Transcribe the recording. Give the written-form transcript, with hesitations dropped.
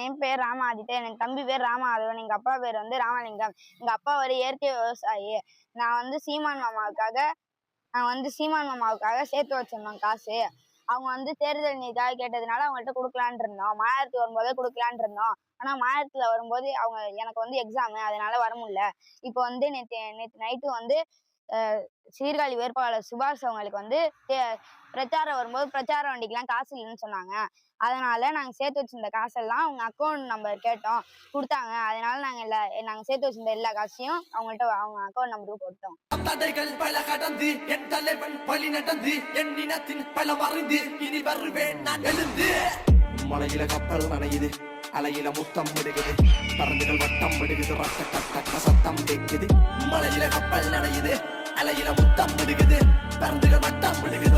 என் பேர் ராமாதித்தன், என் தம்பி பேர் ராமாதவன், எங்க அப்பா பேர் வந்து ராமலிங்கம். எங்க அப்பா ஒரு இயற்கை விவசாயி. நான் வந்து சீமான் மாமாவுக்காக சேர்த்து வச்சிருந்தோம் காசு. அவங்க வந்து தேர்தல் நிதிக்காக கேட்டதுனால அவங்கள்ட்ட கொடுக்கலான் இருந்தோம். மாநிலத்துக்கு வரும்போதே கொடுக்கலான் இருந்தோம். ஆனா மாநிலத்துல வரும்போது அவங்க எனக்கு வந்து எக்ஸாமு, அதனால வர முடியல. இப்போ வந்து நேற்று நைட்டு வந்து சீர்காழி வேட்பாளர் சுபாஷ் அவங்களுக்கு வந்து பிரச்சாரம் வரும்போது பிரச்சார வண்டிக்கெல்லாம் காசு இல்லைன்னு சொன்னாங்க. அதனால நாங்க சேர்த்து வச்சிருந்த காசெல்லாம் அவங்க அக்கௌண்ட் நம்பர் கேட்டோம், கொடுத்தாங்க. அதனால நாங்க சேர்த்து வச்சிருந்த எல்லா காசையும் அவங்க அக்கௌண்ட் நம்பருக்கு போட்டோம். தடைகள் பல கடந்து என் தலைவன் வழி நடந்து என் இனத்தின் பல மறைந்து இனி வருவேன் நான் எழுந்து. மலையில கப்பல் நனையுது, அலையில முத்தம் விடுகுது, பறந்துகள் வட்டம் விடுகுது, ரத்த கட்ட சத்தம் கேட்குது. மலையில கப்பல் நனையுது, அலையில முத்தம் விடுகுது, பறந்துகள் வட்டம் விடுகுது.